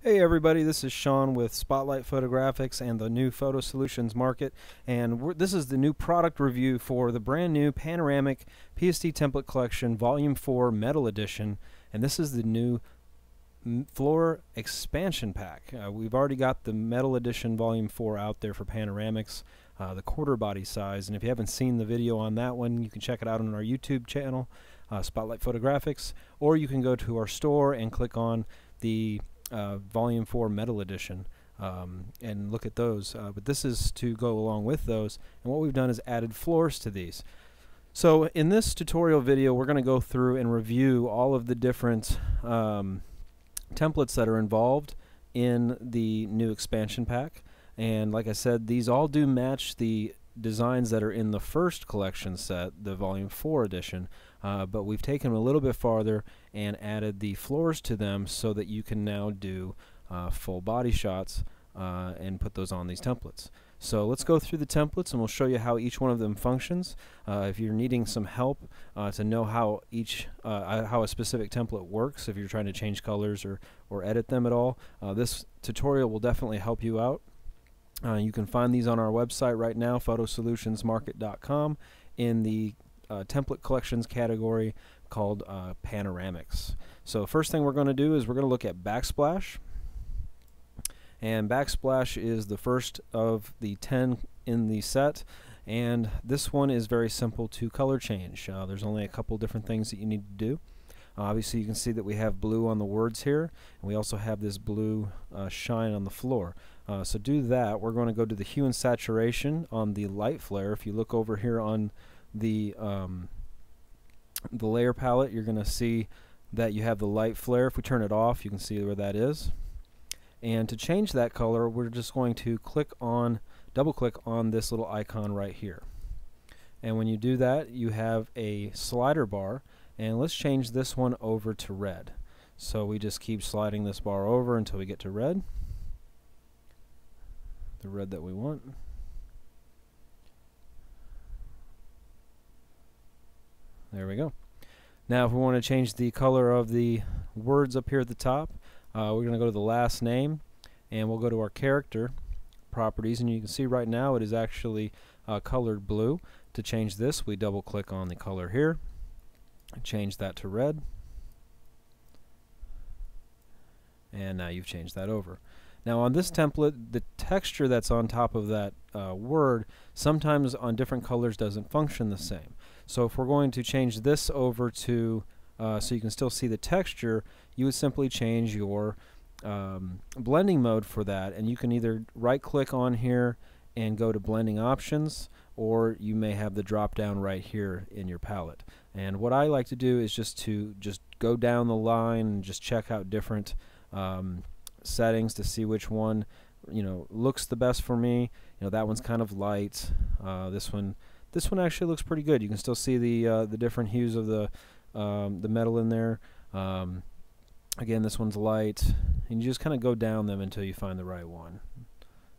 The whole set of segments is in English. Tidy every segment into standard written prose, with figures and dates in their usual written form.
Hey everybody, this is Sean with Spotlight Photographics and the new Photo Solutions Market, and this is the new product review for the brand new Panoramic PSD Template Collection Volume 4 Metal Edition, and this is the new floor expansion pack. We've already got the Metal Edition Volume 4 out there for Panoramics, the quarter body size, and if you haven't seen the video on that one, you can check it out on our YouTube channel, Spotlight Photographics, or you can go to our store and click on the Volume 4 Metal Edition and look at those. But this is to go along with those, and what we've done is added floors to these. So in this tutorial video, we're going to go through and review all of the different templates that are involved in the new expansion pack. And like I said, these all do match the designs that are in the first collection set, the Volume 4 edition, but we've taken them a little bit farther and added the floors to them so that you can now do full body shots and put those on these templates. So let's go through the templates and we'll show you how each one of them functions. If you're needing some help to know how how a specific template works, if you're trying to change colors or edit them at all, this tutorial will definitely help you out. You can find these on our website right now, photosolutionsmarket.com, in the template collections category called Panoramics. So first thing we're going to do is we're going to look at Backsplash. And Backsplash is the first of the 10 in the set, and this one is very simple to color change. There's only a couple different things that you need to do. Obviously you can see that we have blue on the words here, and we also have this blue shine on the floor. So do that. We're going to go to the hue and saturation on the light flare. If you look over here on the layer palette, you're going to see that you have the light flare. If we turn it off, you can see where that is. And to change that color, we're just going to double click on this little icon right here. And when you do that, you have a slider bar, and let's change this one over to red. So we just keep sliding this bar over until we get to red, the red that we want. There we go. Now if we want to change the color of the words up here at the top, we're going to go to the last name, and we'll go to our character properties, and you can see right now it is actually colored blue. To change this, we double click on the color here, change that to red, and now you've changed that over. Now on this template, the texture that's on top of that word sometimes on different colors doesn't function the same. So if we're going to change this over to so you can still see the texture, you would simply change your blending mode for that, and you can either right click on here and go to blending options, or you may have the drop down right here in your palette. And what I like to do is just go down the line and just check out different settings to see which one looks the best for me. That one's kind of light. This one actually looks pretty good. You can still see the different hues of the metal in there. Again, this one's light, and you just kind of go down them until you find the right one.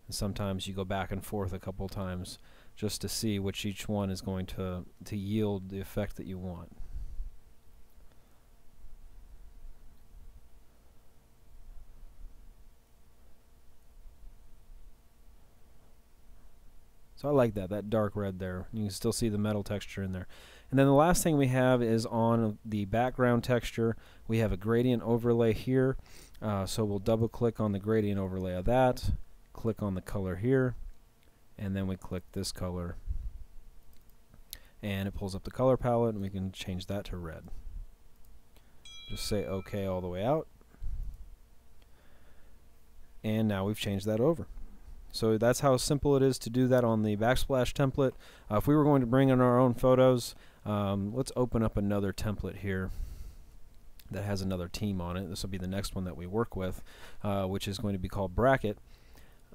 And sometimes you go back and forth a couple times just to see which each one is going to yield the effect that you want. So I like that dark red there. You can still see the metal texture in there. And then the last thing we have is on the background texture. We have a gradient overlay here. So we'll double click on the gradient overlay of that, click on the color here, and then we click this color. And it pulls up the color palette, and we can change that to red. Just say OK all the way out. And now we've changed that over. So that's how simple it is to do that on the Backsplash template. If we were going to bring in our own photos, let's open up another template here that has another team on it. This will be the next one that we work with, which is going to be called Bracket.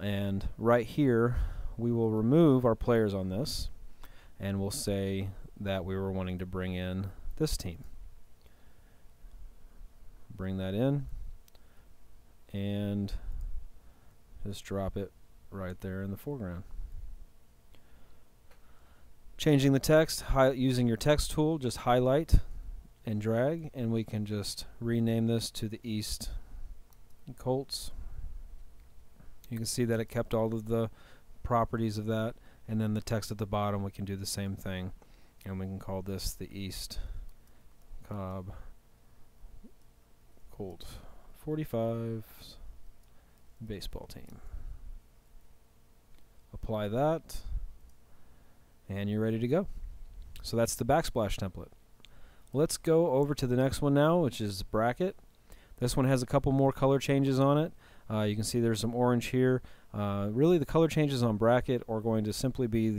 And right here, we will remove our players on this, and we'll say that we were wanting to bring in this team. Bring that in, and just drop it right there in the foreground. Changing the text, using your text tool, just highlight and drag, and we can just rename this to the East Colts You can see that it kept all of the properties of that, and then the text at the bottom we can do the same thing, and we can call this the East Cobb Colt 45 baseball team. Apply that, and you're ready to go. So that's the Backsplash template. Let's go over to the next one now, which is bracket. This one has a couple more color changes on it. You can see there's some orange here. Really the color changes on bracket are going to simply be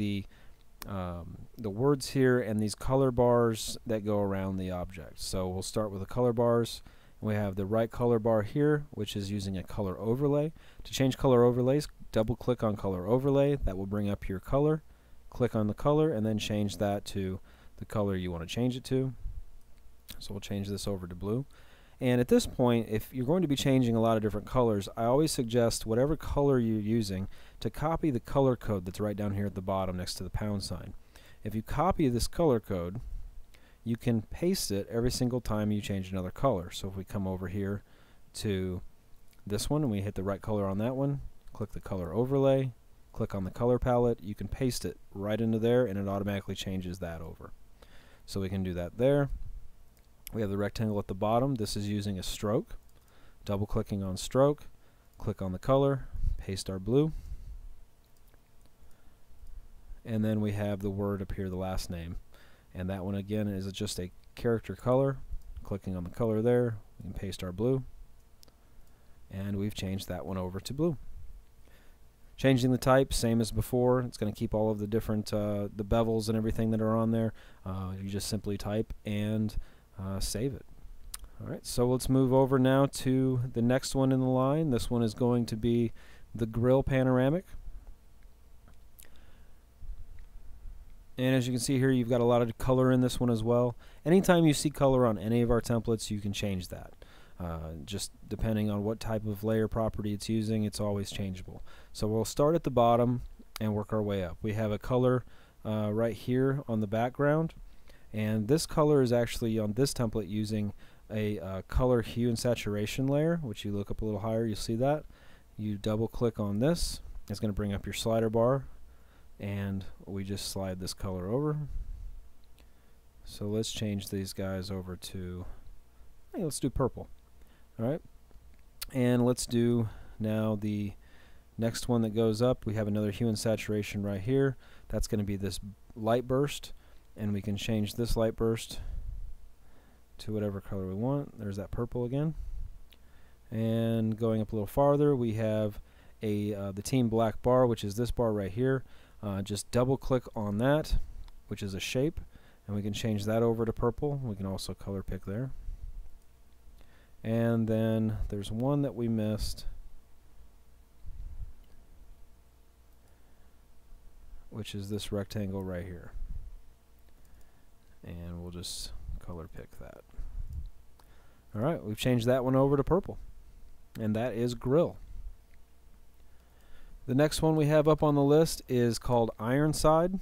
the words here and these color bars that go around the object. So we'll start with the color bars. We have the right color bar here, which is using a color overlay. To change color overlays, double click on color overlay. That will bring up your color. Click on the color and then change that to the color you want to change it to. So we'll change this over to blue. And at this point, if you're going to be changing a lot of different colors, I always suggest whatever color you're using to copy the color code that's right down here at the bottom next to the pound sign. If you copy this color code, you can paste it every single time you change another color. So if we come over here to this one and we hit the right color on that one, click the color overlay, click on the color palette, you can paste it right into there and it automatically changes that over. So we can do that there. We have the rectangle at the bottom. This is using a stroke. Double clicking on stroke, click on the color, paste our blue, and then we have the word up here, the last name, and that one again is just a character color. Clicking on the color there, we can paste our blue, and we've changed that one over to blue. Changing the type, same as before. It's going to keep all of the different the bevels and everything that are on there. You just simply type and save it. Alright, so let's move over now to the next one in the line. This one is going to be the grill panoramic. And as you can see here, you've got a lot of color in this one as well. Anytime you see color on any of our templates, you can change that. Just depending on what type of layer property it's using, it's always changeable. So we'll start at the bottom and work our way up. We have a color right here on the background. And this color is actually on this template using a color hue and saturation layer, which you look up a little higher, you'll see that. You double click on this, it's going to bring up your slider bar, and we just slide this color over. So let's change these guys over to, hey, let's do purple. Alright, and let's do now the next one that goes up. We have another hue and saturation right here. That's going to be this light burst. And we can change this light burst to whatever color we want. There's that purple again. And going up a little farther, we have the team black bar, which is this bar right here. Just double click on that, which is a shape, and we can change that over to purple. We can also color pick there. And then there's one that we missed, which is this rectangle right here. And we'll just color pick that. Alright, we've changed that one over to purple. And that is grill. The next one we have up on the list is called Ironside.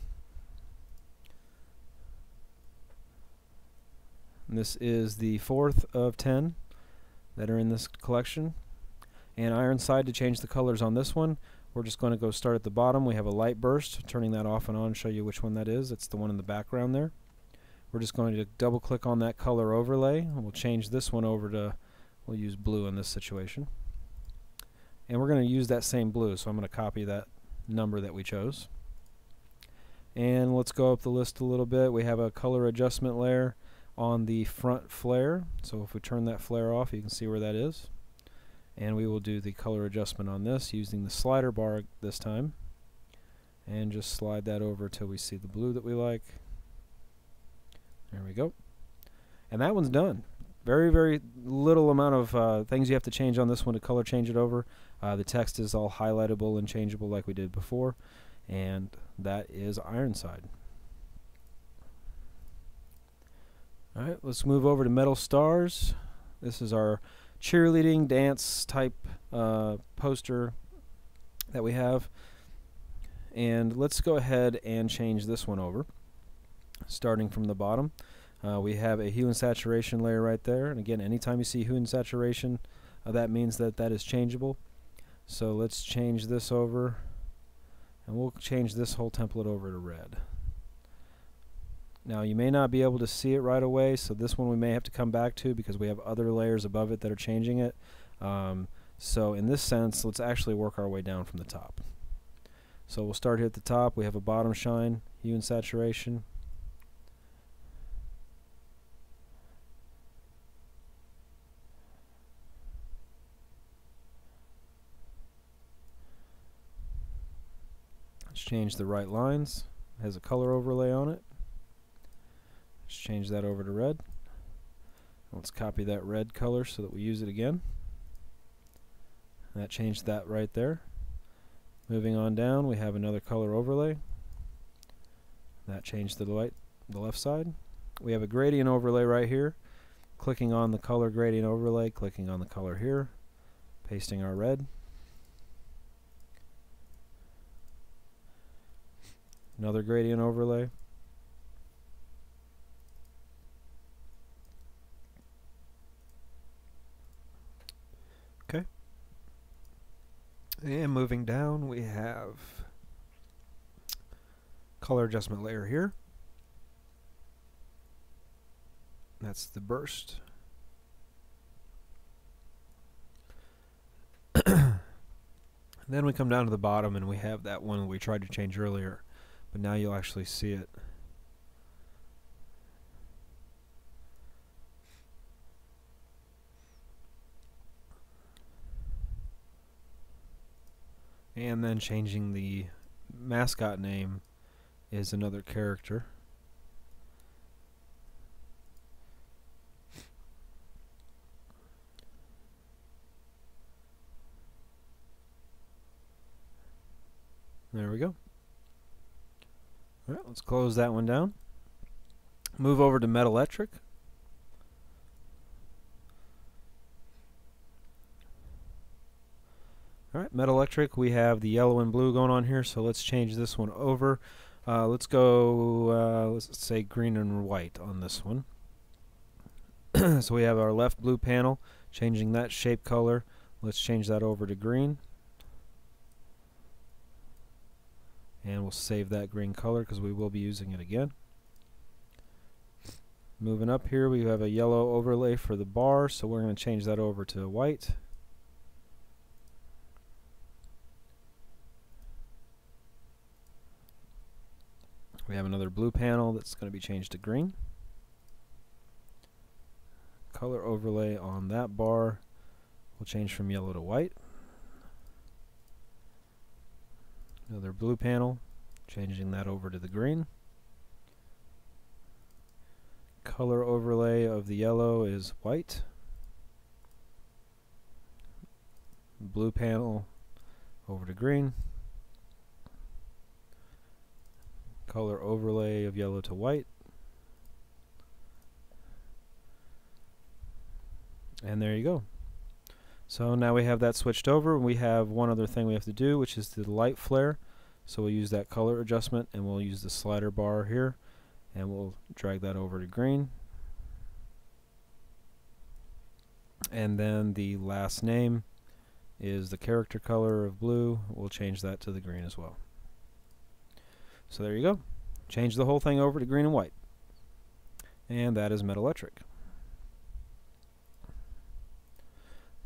And this is the 4th of 10 that are in this collection. And Ironside, to change the colors on this one, we're just going to go start at the bottom. We have a light burst, turning that off and on, show you which one that is. It's the one in the background there. We're just going to double click on that color overlay, and we'll change this one over to, we'll use blue in this situation. And we're going to use that same blue, so I'm going to copy that number that we chose. And let's go up the list a little bit. We have a color adjustment layer on the front flare, so if we turn that flare off, you can see where that is. And we will do the color adjustment on this using the slider bar this time, and just slide that over till we see the blue that we like. There we go. And that one's done. Very, very little amount of things you have to change on this one to color change it over. The text is all highlightable and changeable like we did before. And that is Ironside. Alright, let's move over to Metal Stars. This is our cheerleading dance type poster that we have. And let's go ahead and change this one over. Starting from the bottom, we have a hue and saturation layer right there, and again, anytime you see hue and saturation, that means that that is changeable. So let's change this over, and we'll change this whole template over to red. Now you may not be able to see it right away, so this one we may have to come back to because we have other layers above it that are changing it. So in this sense, let's actually work our way down from the top. So we'll start here at the top. We have a bottom shine, hue and saturation. Let's change the right lines. It has a color overlay on it. Let's change that over to red. Let's copy that red color so that we use it again. That changed that right there. Moving on down, we have another color overlay. That changed the left side. We have a gradient overlay right here. Clicking on the color gradient overlay, clicking on the color here, pasting our red. Another gradient overlay. Okay. And moving down, we have color adjustment layer here. That's the burst. Then we come down to the bottom and we have that one that we tried to change earlier, but now you'll actually see it. And then changing the mascot name is another character. There we go. Alright, let's close that one down. Move over to Metaelectric. Alright, Metaelectric, we have the yellow and blue going on here, so let's change this one over. Let's go, let's say green and white on this one. So we have our left blue panel, changing that shape color. Let's change that over to green. And we'll save that green color because we will be using it again. Moving up here, we have a yellow overlay for the bar, so we're going to change that over to white. We have another blue panel that's going to be changed to green. Color overlay on that bar will change from yellow to white. Another blue panel, changing that over to the green. Color overlay of the yellow is white. Blue panel over to green. Color overlay of yellow to white. And there you go. So now we have that switched over, and we have one other thing we have to do, which is the light flare. So we'll use that color adjustment, and we'll use the slider bar here, and we'll drag that over to green. And then the last name is the character color of blue. We'll change that to the green as well. So there you go. Change the whole thing over to green and white. And that is Metaelectric.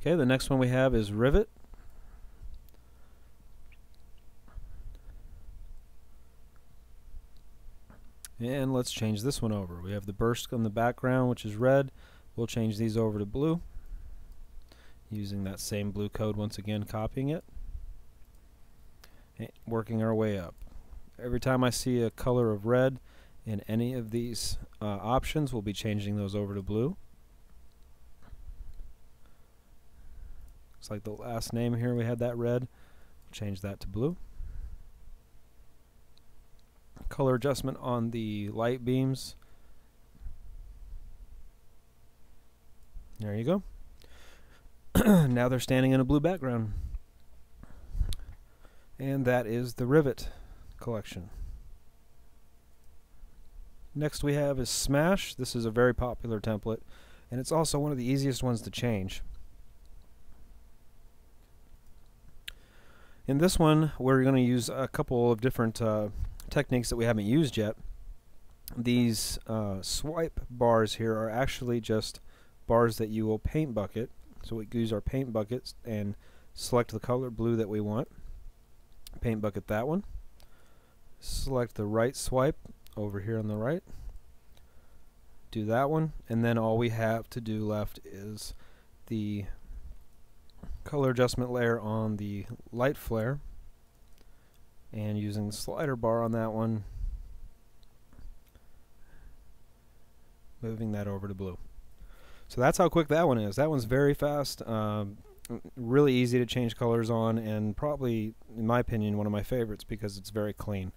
Okay, the next one we have is Rivet. And let's change this one over. We have the burst on the background, which is red. We'll change these over to blue, using that same blue code once again, copying it, and working our way up. Every time I see a color of red in any of these options, we'll be changing those over to blue. Looks like the last name here, we had that red. We'll change that to blue. Color adjustment on the light beams. There you go. Now they're standing in a blue background. And that is the Rivet collection. Next we have is Smash. This is a very popular template, and it's also one of the easiest ones to change. In this one, we're going to use a couple of different techniques that we haven't used yet. These swipe bars here are actually just bars that you will paint bucket. So we use our paint buckets and select the color blue that we want. Paint bucket that one. Select the right swipe over here on the right. Do that one, and then all we have to do left is the color adjustment layer on the light flare, and using the slider bar on that one, moving that over to blue. So that's how quick that one is. That one's very fast, really easy to change colors on, and probably, in my opinion, one of my favorites because it's very clean.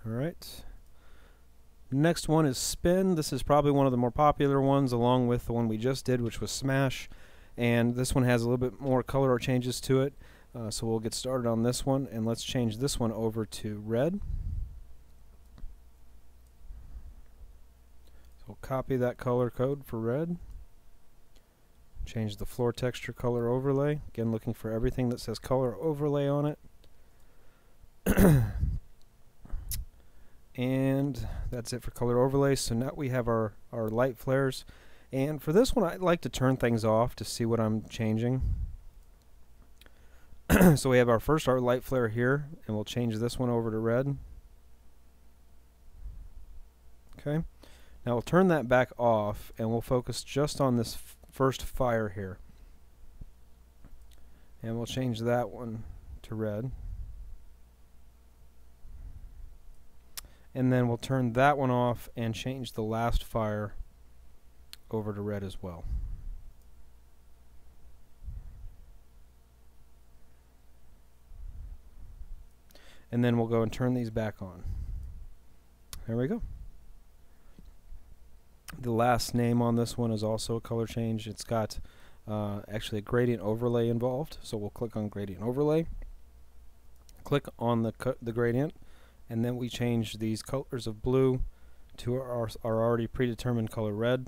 Alright. Next one is spin. This is probably one of the more popular ones, along with the one we just did, which was smash. And this one has a little bit more color changes to it. So we'll get started on this one, and let's change this one over to red. So we'll copy that color code for red. Change the floor texture color overlay. Again, looking for everything that says color overlay on it. And that's it for color overlay. So now we have our light flares. And for this one, I'd like to turn things off to see what I'm changing. So we have our light flare here, and we'll change this one over to red. Okay. Now we'll turn that back off, and we'll focus just on this first fire here. And we'll change that one to red. And then we'll turn that one off and change the last fire over to red as well. And then we'll go and turn these back on. There we go. The last name on this one is also a color change. It's got actually a gradient overlay involved. So we'll click on gradient overlay. Click on the gradient. And then we change these colors of blue to our already predetermined color red.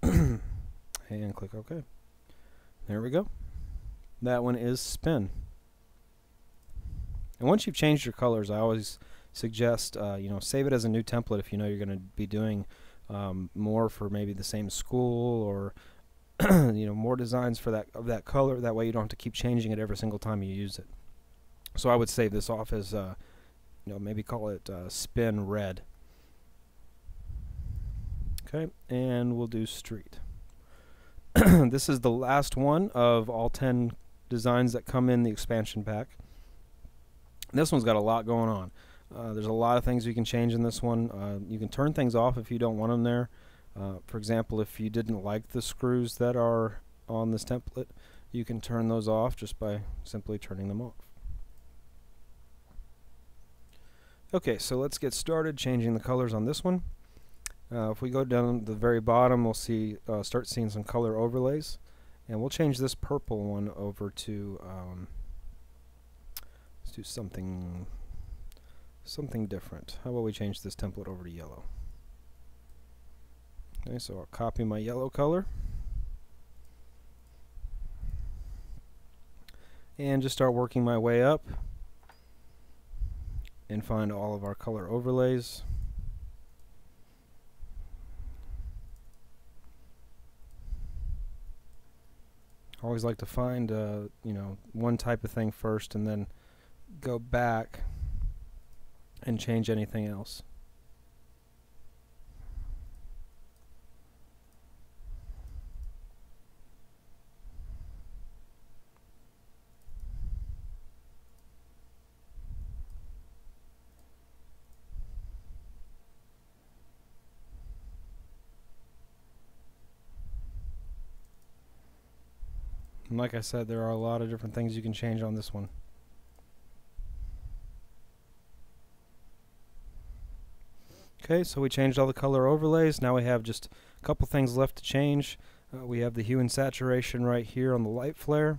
And click OK. There we go. That one is spin. And once you've changed your colors, I always suggest save it as a new template if you know you're going to be doing more for maybe the same school, or more designs for that color. That way you don't have to keep changing it every single time you use it. So I would save this off as maybe call it spin red. Okay, and we'll do street. This is the last one of all 10 designs that come in the expansion pack. This one's got a lot going on. There's a lot of things you can change in this one. You can turn things off if you don't want them there. For example, if you didn't like the screws that are on this template, you can turn those off just by simply turning them off. Okay, so let's get started changing the colors on this one. If we go down to the very bottom, we'll see start seeing some color overlays, and we'll change this purple one over to let's do something different. How about we change this template over to yellow? Okay, so I'll copy my yellow color and just start working my way up and find all of our color overlays. I always like to find one type of thing first and then go back and change anything else. And like I said, there are a lot of different things you can change on this one. Okay, so we changed all the color overlays. Now we have just a couple things left to change. We have the hue and saturation right here on the light flare.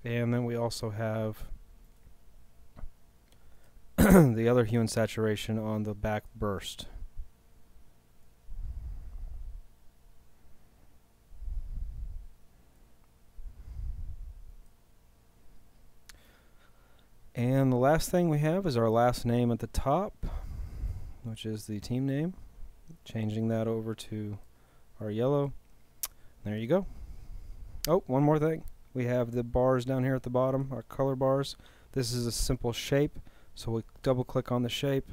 And then we also have the other hue and saturation on the back burst. And the last thing we have is our last name at the top, which is the team name. Changing that over to our yellow. There you go. Oh, one more thing. We have the bars down here at the bottom, our color bars. This is a simple shape, so we double click on the shape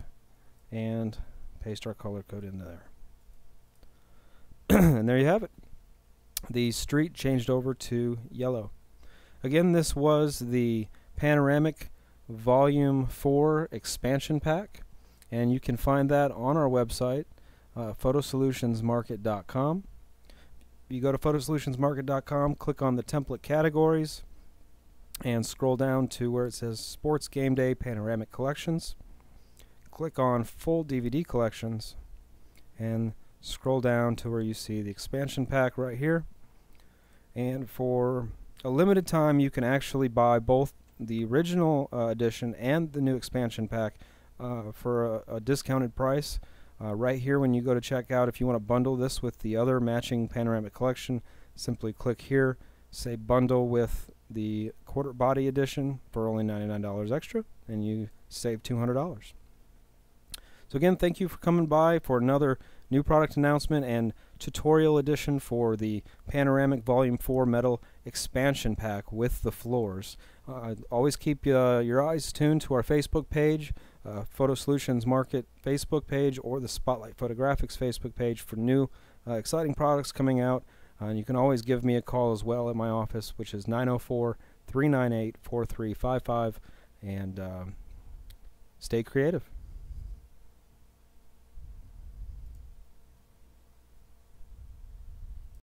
and paste our color code into there. And there you have it. The street changed over to yellow. Again, this was the Panoramic Volume 4 expansion pack, and you can find that on our website, photosolutionsmarket.com. You go to photosolutionsmarket.com, click on the template categories, and scroll down to where it says Sports Game Day Panoramic Collections. Click on Full DVD Collections, and scroll down to where you see the expansion pack right here. And for a limited time, you can actually buy both the original edition and the new expansion pack for a discounted price. Right here, when you go to checkout, if you want to bundle this with the other matching panoramic collection, simply click here, say bundle with the quarter body edition for only $99 extra, and you save $200. So again, thank you for coming by for another new product announcement and tutorial edition for the Panoramic Volume 4 Metal Expansion Pack with the floors. Always keep your eyes tuned to our Facebook page, Photo Solutions Market Facebook page, or the Spotlight Photographics Facebook page for new exciting products coming out. And you can always give me a call as well at my office, which is 904-398-4355, and stay creative.